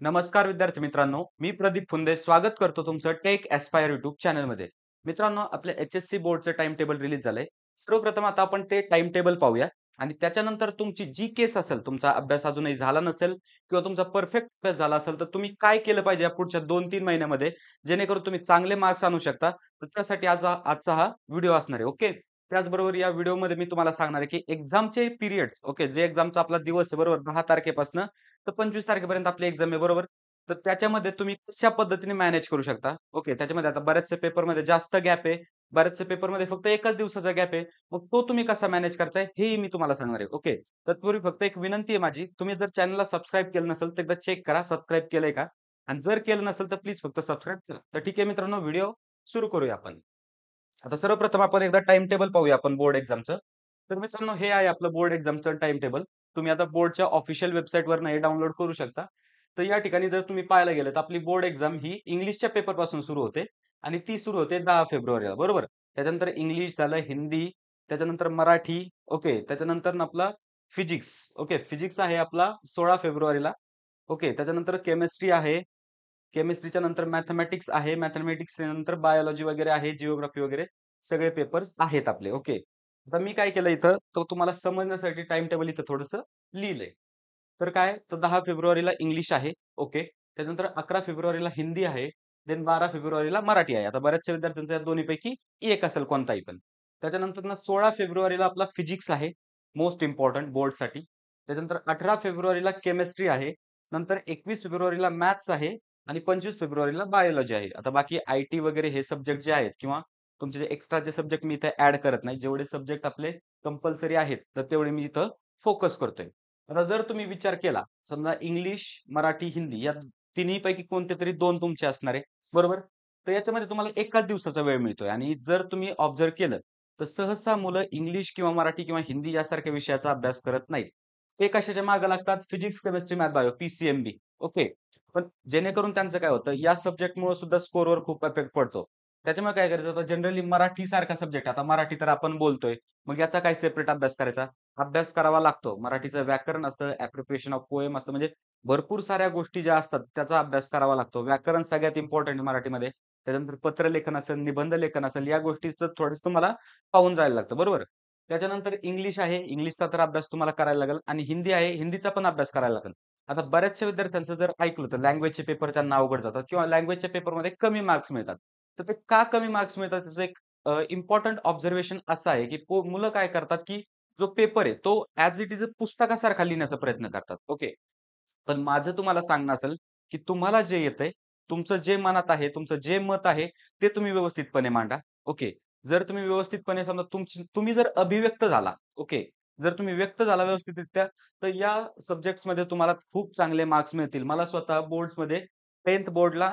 नमस्कार विद्यार्थी मित्रांनो, मी प्रदीप फुंदे स्वागत करतो तुमचं टेक एस्पायर यूट्यूब चॅनलमध्ये. मित्रांनो, आपल्या एच-एस-सी बोर्डचं टाइम टेबल रिलीज झालंय. सर्वप्रथम आता आपण ते टाइम टेबल पाहूया आणि त्याच्यानंतर तुमची जी केस असेल, तुमचा अभ्यास अजूनही झाला नसेल किंवा तुमचा परफेक्ट अभ्यास झाला असेल, तर तुम्ही काय केलं पाहिजे या पुढच्या 2-3 महिन्यामध्ये, जेणेकरून तुम्ही चांगले मार्क्स आणू शकता. तर त्यासाठी आजचा हा व्हिडिओ असणार आहे. ओके. त्याचबरोबर या व्हिडिओमध्ये मी तुम्हाला सांगणार आहे, की एक्झामचे पिरियड्स ओके, जे एक्झामचा आपला दिवस आहे बरोबर 10 तारखेपासून तर 25 तारखेपर्यंत आपली एक्झाम आहे बरोबर. तर त्याच्यामध्ये तुम्ही कशा पद्धतीने मॅनेज करू शकता. ओके. त्याच्यामध्ये आता बऱ्याचशा पेपरमध्ये जास्त गॅप आहे. बऱ्याचशा पेपरमध्ये फक्त एकाच दिवसाचा गॅप आहे. मग तो तुम्ही कसा मॅनेज करताय हेही मी तुम्हाला सांगणार आहे. ओके. तत्पूर्वी फक्त एक विनंती आहे माझी. तुम्ही जर चॅनलला सबस्क्राईब केलं नसेल तर एकदा चेक करा सबस्क्राईब केलंय का? आणि जर केलं नसेल तर प्लीज फक्त सबस्क्राईब करा. तर ठीक आहे मित्रांनो व्हिडिओ सुरू करूया आपण. आता सर्वप्रथम आपण एकदा टाइम टेबल पाहूया आपण बोर्ड एक्झामचं. तर मित्रांनो हे आहे आपलं बोर्ड एक्झामचं टाइम टेबल. तुम्ही आता बोर्डच्या ऑफिशियल वेबसाईटवरनं हे डाउनलोड करू शकता. तर या ठिकाणी जर तुम्ही पाहायला गेलं तर आपली बोर्ड एक्झाम ही इंग्लिशच्या पेपरपासून सुरू होते आणि ती सुरू होते 10 फेब्रुवारीला बरोबर. त्याच्यानंतर इंग्लिश झालं, हिंदी, त्याच्यानंतर मराठी, ओके. त्याच्यानंतर आपला फिजिक्स, ओके. फिजिक्स आहे आपला 16 फेब्रुवारीला, ओके. त्याच्यानंतर केमिस्ट्री आहे. केमिस्ट्रीच्या नंतर मॅथेमॅटिक्स आहे. मॅथेमॅटिक्सच्या नंतर बायोलॉजी वगैरे आहे, जिओग्राफी वगैरे सगळे पेपर्स आहेत आपले. ओके. आता मी काय केलं इथं, तर तुम्हाला समजण्यासाठी टाईम टेबल इथं थोडंसं लिहिलंय. तर काय, तर 10 फेब्रुवारीला इंग्लिश आहे. ओके. त्याच्यानंतर 11 फेब्रुवारीला हिंदी आहे. देन 12 फेब्रुवारीला मराठी आहे. आता बऱ्याचशा विद्यार्थ्यांचा या दोन्हीपैकी एक असेल कोणताही पण. त्याच्यानंतर 16 फेब्रुवारीला आपला फिजिक्स आहे. मोस्ट इम्पोर्टंट बोर्डसाठी. त्याच्यानंतर 18 फेब्रुवारीला केमिस्ट्री आहे. नंतर 21 फेब्रुवारीला मॅथ्स आहे. आणि 25 फेब्रुवारीला बायोलॉजी आहे. आता बाकी आय-टी वगैरे हे सब्जेक्ट जे आहेत किंवा तुमचे जे एक्स्ट्राचे सब्जेक्ट मी इथे ॲड करत नाही. जेवढे सब्जेक्ट आपले कंपल्सरी आहेत, तर तेवढे मी इथं फोकस करतोय. आता जर तुम्ही विचार केला, समजा इंग्लिश, मराठी, हिंदी या तिन्हीपैकी कोणतेतरी 2 तुमचे असणार आहे, बरोबर? तर याच्यामध्ये तुम्हाला एकाच दिवसाचा वेळ मिळतोय आणि जर तुम्ही ऑब्झर्व्ह केलं, तर सहसा मुलं इंग्लिश किंवा मराठी किंवा हिंदी यासारख्या विषयाचा अभ्यास करत नाहीत. ते कशाच्या मागे लागतात? Physics, chemistry, math, bio, P okay. पण जेणेकरून त्यांचं काय होतं, या सब्जेक्टमुळे सुद्धा स्कोरवर खूप इफेक्ट पडतो. त्याच्यामुळे काय करायचं, आता जनरली मराठी सारखा सब्जेक्ट आता मराठी तर आपण बोलतोय. मग याचा काय सेपरेट अभ्यास करायचा? अभ्यास करावा लागतो. मराठीचं व्याकरण असतं, ॲप्रोप्रिएशन ऑफ पोएम असतं, म्हणजे भरपूर साऱ्या गोष्टी ज्या असतात त्याचा अभ्यास करावा लागतो. व्याकरण सगळ्यात इम्पोर्टंट आहे मराठीमध्ये. त्याच्यानंतर पत्रलेखन असेल, निबंध लेखन असेल, या गोष्टीचं थोडंसं तुम्हाला पाहून जायला लागतं, बरोबर? त्याच्यानंतर इंग्लिश आहे. इंग्लिशचा तर अभ्यास तुम्हाला करायला लागेल आणि हिंदी आहे. हिंदीचा पण अभ्यास करायला लागेल. आता बऱ्याचशा विद्यार्थ्यांचं जर ऐकलं तर लँग्वेजचे पेपर त्यांना अवघड जातात किंवा लँग्वेजच्या पेपरमध्ये कमी मार्क्स मिळतात. तर ते का कमी मार्क्स मिळतात त्याचं एक इम्पोर्टंट ऑब्झर्वेशन असं आहे, की मुलं काय करतात, की जो पेपर आहे तो ॲज इट इज पुस्तकासारखा लिहिण्याचा प्रयत्न करतात. ओके. पण माझं तुम्हाला सांगणं असेल, की तुम्हाला जे येतंय, तुमचं जे मनात आहे, तुमचं जे मत आहे, ते तुम्ही व्यवस्थितपणे मांडा. ओके. जर तुम्ही व्यवस्थितपणे समजा तुम्ही जर अभिव्यक्त झाला, ओके. जर तुम्ही व्यक्त झाला व्यवस्थितरित्या, तर या सब्जेक्ट्समध्ये तुम्हाला खूप चांगले मार्क्स मिळतील. मला स्वतः बोर्ड्समध्ये 10th बोर्डला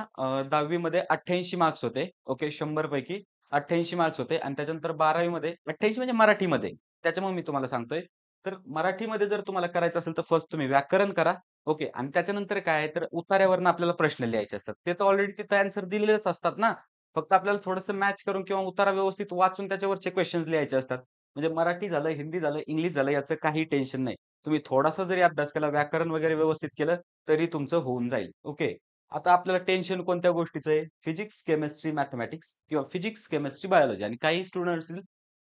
10वी मध्ये 88 मार्क्स होते. ओके. 100 पैकी 88 मार्क्स होते आणि त्याच्यानंतर 12वी मध्ये 88 म्हणजे मराठीमध्ये. त्याच्यामुळे मी तुम्हाला सांगतोय. तर मराठीमध्ये जर तुम्हाला करायचं असेल, तर फर्स्ट तुम्ही व्याकरण करा. ओके. आणि त्याच्यानंतर काय आहे, तर उतार्यावरनं आपल्याला प्रश्न लिहायचे असतात. ते तर ऑलरेडी तिथं ॲन्सर दिलेलेच असतात ना. फक्त आपल्याला थोडंसं मॅच करून किंवा उतारा व्यवस्थित वाचून त्याच्यावरचे क्वेशन्स लिहायचे असतात. म्हणजे मराठी झालं, हिंदी झालं, इंग्लिश झालं याचं काही टेन्शन नाही. तुम्ही थोडासा जरी अभ्यास केला, व्याकरण वगैरे व्यवस्थित केलं, तरी तुमचं होऊन जाईल. ओके. आता आपल्याला टेन्शन कोणत्या गोष्टीचं आहे? फिजिक्स, केमिस्ट्री, मॅथेमॅटिक्स किंवा फिजिक्स, केमिस्ट्री, बायोलॉजी आणि काही स्टुडंट्स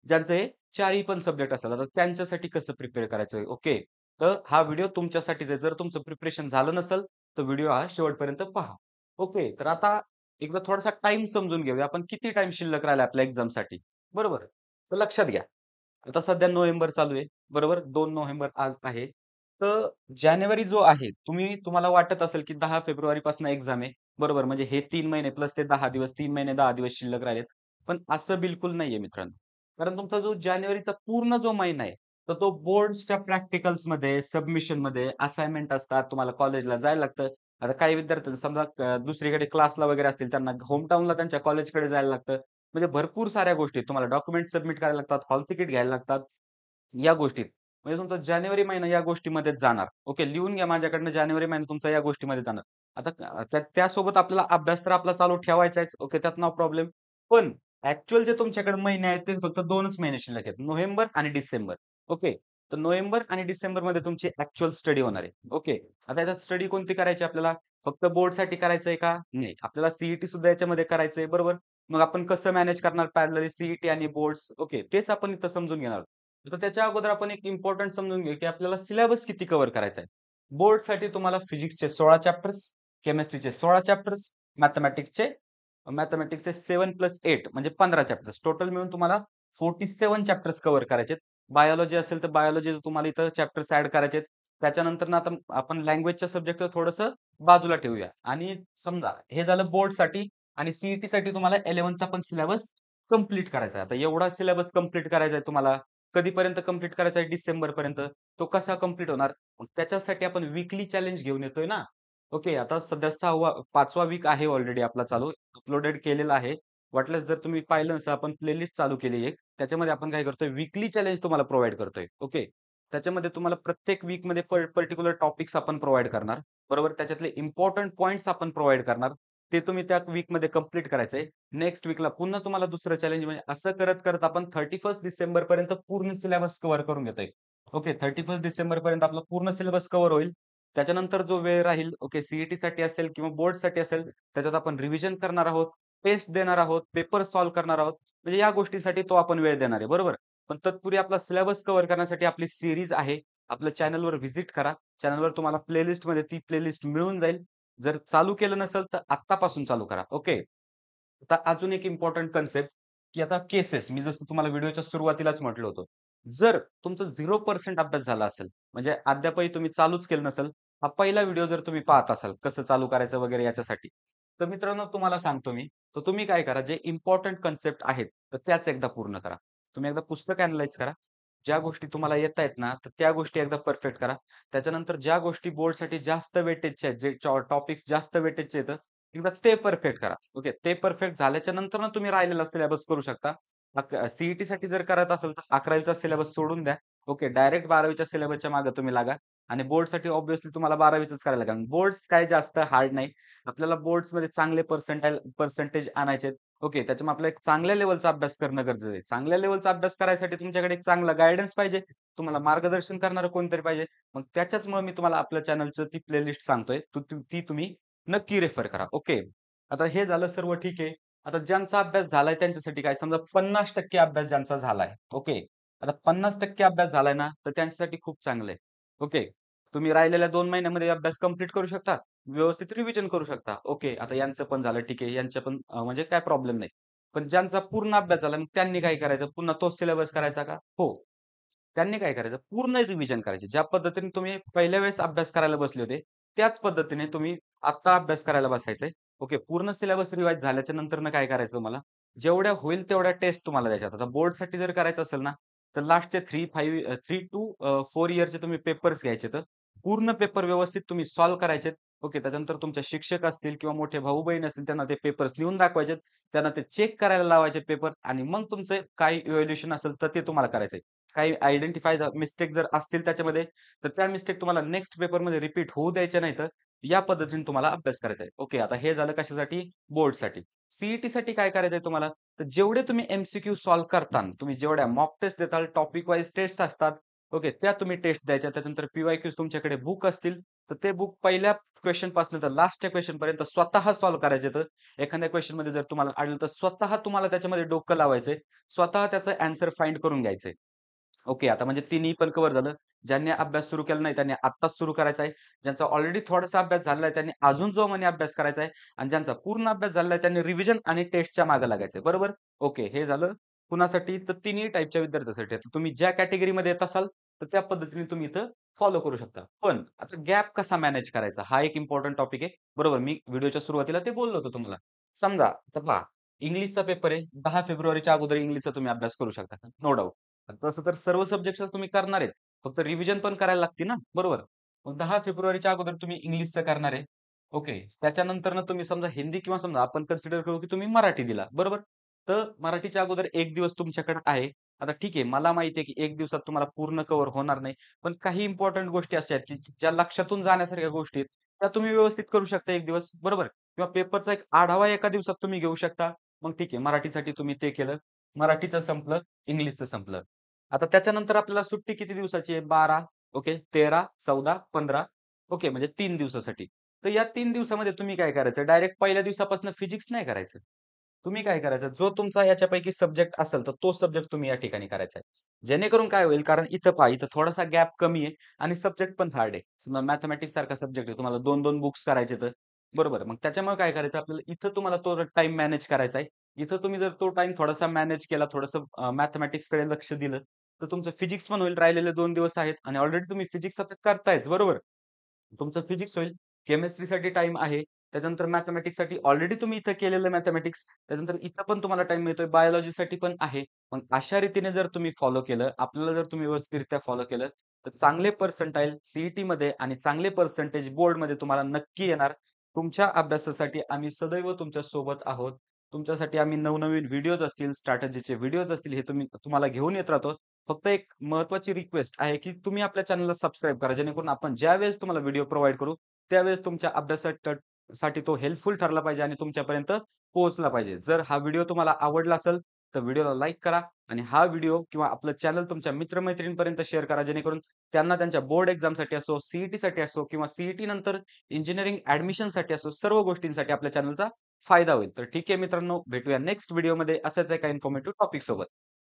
ज्यांचं हे चारही पण सब्जेक्ट असतात. आता त्यांच्यासाठी कसं प्रिपेअर करायचं? ओके. तर हा व्हिडिओ तुमच्यासाठीच आहे. जर तुमचं प्रिपरेशन झालं नसेल, तर व्हिडिओ हा शेवटपर्यंत पहा. ओके. तर आता एकदा थोडासा टाईम समजून घेऊया. आपण किती टाईम शिल्लक राहिला आपल्या एक्झामसाठी, बरोबर? तर लक्षात घ्या. आता सध्या नोव्हेंबर चालू आहे, बरोबर? 2 नोव्हेंबर आज आहे. तर जानेवारी जो आहे, तुम्हाला वाटत असेल की 10 फेब्रुवारीपासून एक्झाम आहे, बरोबर? म्हणजे हे 3 महिने प्लस ते 10 दिवस, 3 महिने 10 दिवस शिल्लक राहिलेत. पण असं बिलकुल नाहीये मित्रांनो. कारण तुमचा जो जानेवारीचा पूर्ण जो महिना आहे, तर तो बोर्ड्सच्या प्रॅक्टिकल्समध्ये, सबमिशनमध्ये, असाइनमेंट असतात, तुम्हाला कॉलेजला जायला लागतं. आता काही विद्यार्थी समजा दुसरीकडे क्लासला वगैरे असतील, त्यांना होमटाउनला त्यांच्या कॉलेजकडे जायला लागतं. म्हणजे भरपूर साऱ्या गोष्टी तुम्हाला डॉक्युमेंट सबमिट करायला लागतात, हॉल तिकीट घ्यायला लागतात, या गोष्टीत. म्हणजे तुमचा जानेवारी महिना या गोष्टीमध्येच जाणार. ओके, लिहून घ्या माझ्याकडनं जानेवारी महिना तुमचा या गोष्टीमध्ये जाणार. आता त्यासोबत आपल्याला अभ्यास तर आपला चालू ठेवायचा आहे. ओके, त्यात नो प्रॉब्लेम. पण ॲक्चुअल जे तुमच्याकडे महिने आहेत ते फक्त 2च महिने शिल्लक आहेत. नोव्हेंबर आणि डिसेंबर. ओके. तर नोव्हेंबर आणि डिसेंबरमध्ये तुमची ॲक्चुअल स्टडी होणार आहे. ओके. आता याच्यात स्टडी कोणती करायची आपल्याला? फक्त बोर्डसाठी करायचंय का? नाही. आपल्याला सीईटी सुद्धा याच्यामध्ये करायचंय, बरोबर? मग आपण कसं मॅनेज करणार पॅरलली सीईटी आणि बोर्ड्स? ओके, तेच आपण इथं समजून घेणार आहोत. तर त्याच्या अगोदर आपण एक इम्पोर्टंट समजून घेऊ, की आपल्याला सिलेबस किती कव्हर करायचा आहे. बोर्डसाठी तुम्हाला फिजिक्सचे 16 चॅप्टर्स, केमिस्ट्रीचे 16 चॅप्टर्स, मॅथेमॅटिक्सचे मॅथेमॅटिक्सचे 7+8 म्हणजे 15 चॅप्टर्स. टोटल मिळून तुम्हाला 47 चॅप्टर्स कव्हर करायचे आहेत. बायोलॉजी असेल तर बायोलॉजी तुम्हाला इथं चॅप्टर्स ॲड करायचे आहेत. त्याच्यानंतर ना आता आपण लँग्वेजच्या सब्जेक्टचं थोडंसं बाजूला ठेवूया आणि समजा हे झालं बोर्डसाठी आणि सीईटीसाठी तुम्हाला 11चा पण सिलेबस कंप्लीट करायचा आहे. आता एवढा सिलेबस कंप्लीट करायचा आहे तुम्हाला. कधीपर्यंत कंप्लीट करायचा आहे? डिसेंबरपर्यंत. तो कसा कंप्लीट होणार? मग त्याच्यासाठी आपण वीकली चॅलेंज घेऊन येतोय ना. ओके, आता सध्या 5वा वीक आहे ऑलरेडी आपला चालू. अपलोडेड केलेला आहे. वाटल्यास जर तुम्ही पाहिलं नसेल आपण प्लेलिस्ट चालू केली एक. त्याच्यामध्ये आपण काय करतोय वीकली चॅलेंज तुम्हाला प्रोव्हाईड करतोय. ओके. त्याच्यामध्ये तुम्हाला प्रत्येक वीकमध्ये पर्टिक्युलर टॉपिक्स आपण प्रोव्हाईड करणार. बरोबर. त्याच्यातले इम्पोर्टंट पॉइंट्स आपण प्रोव्हाईड करणार. ते तुम्ही त्या वीकमध्ये कंप्लीट करायचंय. नेक्स्ट वीकला पुन्हा तुम्हाला दुसरं चॅलेंज म्हणजे असं करत आपण 31 डिसेंबरपर्यंत पूर्ण सिलेबस कव्हर करून घेतोय. ओके. 31 डिसेंबरपर्यंत आपला पूर्ण सिलेबस कव्हर होईल. त्याच्यानंतर जो वेळ राहील, ओके, सीईटीसाठी असेल किंवा बोर्डसाठी असेल, त्याच्यात आपण रिव्हिजन करणार आहोत, टेस्ट देणार आहोत, पेपर सॉल्व्ह करणार आहोत. म्हणजे या गोष्टीसाठी तो आपण वेळ देणार आहे, बरोबर? पण तत्पूर्वी आपला सिलेबस कव्हर करण्यासाठी आपली सीरीज आहे. आपल्या चॅनलवर व्हिजिट करा. चॅनलवर तुम्हाला प्लेलिस्टमध्ये ती प्लेलिस्ट मिळून जाईल. जर चालू केलं नसेल तर आत्तापासून चालू करा. ओके. आता अजून एक इम्पोर्टंट कन्सेप्ट, की आता केसेस मी जसं तुम्हाला व्हिडिओच्या सुरुवातीलाच म्हटलं होतं. जर तुमचं 0% अभ्यास झाला असेल, म्हणजे अद्यापही तुम्ही चालूच केलं नसेल, हा पहिला व्हिडिओ जर तुम्ही पाहत असाल, कसं चालू करायचं वगैरे याच्यासाठी. तर मित्रांनो तुम्हाला सांगतो मी, तर तुम्ही काय करा, जे इम्पोर्टंट कन्सेप्ट आहेत, तर त्याच एकदा पूर्ण करा. तुम्ही एकदा पुस्तक अॅनलाईज करा. ज्या गोष्टी तुम्हाला येतायत ना, तर त्या गोष्टी एकदा परफेक्ट करा. त्याच्यानंतर ज्या गोष्टी बोर्डसाठी जास्त वेटेजच्या आहेत, जे टॉपिक्स जास्त वेटेजचे आहेत, एकदा ते परफेक्ट करा. ओके. ते परफेक्ट झाल्याच्या नंतर ना तुम्ही राहिलेला सिलेबस करू शकता. सीईटीसाठी जर करत असाल तर 11वीचा सिलेबस सोडून द्या. ओके. डायरेक्ट 12वीच्या सिलेबसच्या मागे तुम्ही लागा आणि बोर्डसाठी ऑब्व्हियसली तुम्हाला 12वीचंच करायला लागेल. बोर्ड्स काय जास्त हार्ड नाही. आपल्याला बोर्ड्समध्ये चांगले पर्सेंटेज आणायचे आहेत. ओके. त्याच्यामुळे आपल्याला एक चांगल्या लेव्हलचा अभ्यास करणं गरजेचं आहे. चांगल्या लेव्हलचा अभ्यास करायसाठी तुमच्याकडे एक चांगला गाईडन्स पाहिजे. तुम्हाला मार्गदर्शन करणारं कोणतरी पाहिजे. मग त्याच्याचमुळे मी तुम्हाला आपल्या चॅनलचं ती प्लेलिस्ट सांगतोय. ती तुम्ही नक्की रेफर करा. ओके. आता हे झालं सर्व ठीक आहे. आता ज्यांचा अभ्यास झालाय त्यांच्यासाठी काय समजा 50% अभ्यास ज्यांचा झालाय. ओके. आता 50% अभ्यास झालाय ना, तर त्यांच्यासाठी खूप चांगलं आहे. ओके. तुम्ही राहिलेल्या 2 महिन्यामध्ये अभ्यास कंप्लीट करू शकता. व्यवस्थित रिव्हिजन करू शकता. ओके. आता यांचं पण झालं ठीक आहे. यांचं पण म्हणजे काय प्रॉब्लेम नाही. पण ज्यांचा पूर्ण अभ्यास झाला, मग त्यांनी काय करायचं? पुन्हा तोच सिलेबस करायचा का? हो. त्यांनी काय करायचं? पूर्ण रिव्हिजन करायची. ज्या पद्धतीने तुम्ही पहिल्या वेळेस अभ्यास करायला बसले होते, त्याच पद्धतीने तुम्ही आता अभ्यास करायला बसायचंय. ओके. पूर्ण सिलेबस रिवाईज झाल्याच्या नंतरनं काय करायचं तुम्हाला? जेवढ्या होईल तेवढ्या टेस्ट तुम्हाला द्यायच्यात. आता बोर्डसाठी जर करायचं असेल ना, तर लास्टचे 3 टू 4 इयरचे तुम्ही पेपर्स घ्यायचे तर पूर्ण पेपर व्यवस्थित तुम्ही सॉल्व्ह करायचेत. ओके. त्याच्यानंतर तुमचे शिक्षक असतील किंवा मोठे भाऊ-बहीण असतील त्यांना ते पेपर्स लिहून दाखवायचेत. त्यांना ते चेक करायला लावायचे पेपर आणि मग तुमचे काही इव्हॅल्युएशन असेल तर ते तुम्हाला करायचंय. काही आयडेंटिफाय मिस्टेक जर असतील त्याच्यामध्ये, तर त्या मिस्टेक तुम्हाला नेक्स्ट पेपरमध्ये रिपीट होऊ द्यायच्या नाहीत. या पद्धतीने तुम्हाला अभ्यास करायचा आहे. ओके. आता हे झालं कशासाठी? बोर्डसाठी. सीईटीसाठी काय करायचंय तुम्हाला? तर जेवढे तुम्ही एम-सी-क्यू सॉल्व्ह करताल, तुम्ही जेवढ्या मॉक टेस्ट देताल, टॉपिक वाईज टेस्ट असतात. ओके. त्या तुम्ही टेस्ट द्यायच्या. त्याच्यानंतर पी-वाय-क्यूज तुमच्याकडे बुक असतील, तर ते बुक पहिल्या क्वेशनपासून तर लास्टच्या क्वेशनपर्यंत स्वतः सॉल्व्ह करायचे. तर एखाद्या क्वेशनमध्ये जर तुम्हाला आढळलं, तर स्वतः तुम्हाला त्याच्यामध्ये डोकं लावायचंय. स्वतः त्याचं ॲन्सर फाइंड करून घ्यायचंय. ओके. आता म्हणजे तिन्ही पण कव्हर झालं. ज्यांनी अभ्यास सुरू केला नाही त्यांनी आत्ताच सुरू करायचा आहे. ज्यांचा ऑलरेडी थोडासा अभ्यास झालेला आहे त्यांनी अजून जोमाने अभ्यास करायचा आहे आणि ज्यांचा पूर्ण अभ्यास झालेला आहे त्यांनी रिव्हिजन आणि टेस्टच्या मागे लागायचं आहे. बरोबर? ओके. हे झालं कुणासाठी? तर तिन्ही टाइपच्या विद्यार्थ्यांसाठी. आता तुम्ही ज्या कॅटेगरीमध्ये येत असाल, तर त्या पद्धतीने तुम्ही इथं फॉलो करू शकता. पण आता गॅप कसा मॅनेज करायचा? हा एक इम्पोर्टंट टॉपिक आहे. बरोबर. मी व्हिडिओच्या सुरुवातीला ते बोललो होतो तुम्हाला. समजा आता पहा, इंग्लिशचा पेपर आहे. 10 फेब्रुवारीच्या अगोदर इंग्लिशचा तुम्ही अभ्यास करू शकता. No doubt. तसं तर सर्व सब्जेक्ट्सचा तुम्ही करणार आहेत. फक्त रिव्हिजन पण करायला लागते ना, बरोबर? मग 10 फेब्रुवारीच्या अगोदर तुम्ही इंग्लिशचं करणार आहे. ओके. त्याच्यानंतरनं तुम्ही समजा हिंदी किंवा समजा आपण कन्सिडर करू की तुम्ही मराठी दिला, बरोबर? तर मराठीच्या अगोदर 1 दिवस तुमच्याकडे आहे. आता ठीक आहे, मला माहिती आहे की 1 दिवसात तुम्हाला पूर्ण कव्हर होणार नाही. पण काही इम्पोर्टंट गोष्टी अशा आहेत की ज्या लक्षातून जाण्यासारख्या गोष्टी आहेत, त्या तुम्ही व्यवस्थित करू शकता 1 दिवस, बरोबर? किंवा पेपरचा एक आढावा एका दिवसात तुम्ही घेऊ शकता. मग ठीक आहे, मराठीसाठी तुम्ही ते केलं. मराठीचं संपलं, इंग्लिशचं संपलं. आता त्याच्यानंतर आपल्याला सुट्टी किती दिवसाची आहे? 12, ओके, 13, 14, 15, ओके, म्हणजे 3 दिवसासाठी. तर या 3 दिवसामध्ये तुम्ही काय करायचं, डायरेक्ट पहिल्या दिवसापासून फिजिक्स नाही करायचं. तुम्ही काय करायचं, जो तुमचा याच्यापैकी सब्जेक्ट असेल, तर तो सब्जेक्ट तुम्ही या ठिकाणी करायचा आहे. जेणेकरून काय होईल, कारण इथं पहा, इथं थोडासा गॅप कमी आहे आणि सब्जेक्ट पण हार्ड आहे. समजा मॅथेमॅटिक्स सारखा सब्जेक्ट आहे, तुम्हाला 2-2 बुक्स करायचे तर बरोबर. मग त्याच्यामुळे काय करायचं आपल्याला, इथं तुम्हाला तो टाईम मॅनेज करायचा आहे. इथं तुम्ही जर तो टाईम थोडासा मॅनेज केला, थोडंसं मॅथेमॅटिक्सकडे लक्ष दिलं, तर तुमचं फिजिक्स पण होईल. राहिलेले 2 दिवस आहेत आणि ऑलरेडी तुम्ही फिजिक्स आता करतायच, बरोबर. तुमचं फिजिक्स होईल. केमिस्ट्रीसाठी टाईम आहे. त्याच्यानंतर मॅथेमॅटिक्ससाठी ऑलरेडी तुम्ही इथं केलेलं मॅथेमॅटिक्स. त्याच्यानंतर इथं पण तुम्हाला टाईम मिळतोय. बायोलॉजीसाठी पण आहे. मग अशा रीतीने जर तुम्ही फॉलो केलं, आपल्याला जर तुम्ही व्यवस्थितरित्या फॉलो केलं, तर चांगले पर्सेंटाइल सी-ई-टीमध्ये आणि चांगले पर्सेंटेज बोर्डमध्ये तुम्हाला नक्की येणार. तुमच्या अभ्यासासाठी आम्ही सदैव तुमच्या सोबत आहोत. तुमच्यासाठी आम्ही नवनवीन व्हिडिओज असतील, स्ट्रॅटेजीचे व्हिडिओज असतील, हे तुम्हाला घेऊन येत राहतो. फक्त एक महत्त्वाची रिक्वेस्ट आहे, की तुम्ही आपल्या चॅनलला सबस्क्राईब करा. जेणेकरून आपण ज्यावेळेस तुम्हाला व्हिडिओ प्रोव्हाईड करू, त्यावेळेस तुमच्या साठी तो हेल्पफुल ठरला पाहिजे आणि तुमच्यापर्यंत पोहोचला पाहिजे. जर हा व्हिडिओ तुम्हाला आवडला असेल, तर व्हिडिओला लाईक करा आणि हा व्हिडिओ किंवा आपलं चॅनल तुमच्या मित्र-मैत्रिणींपर्यंत शेअर करा. जेणेकरून त्यांना त्यांच्या बोर्ड एक्झामसाठी असो, सी-ई-टीसाठी असो किंवा सी-ई-टी नंतर इंजिनिअरिंग ॲडमिशनसाठी असो, सर्व गोष्टींसाठी आपल्या चॅनलचा फायदा होईल. तर ठीक आहे मित्रांनो, भेटूया नेक्स्ट व्हिडिओमध्ये अशाच एका इन्फॉर्मेटिव्ह टॉपिक सोबत.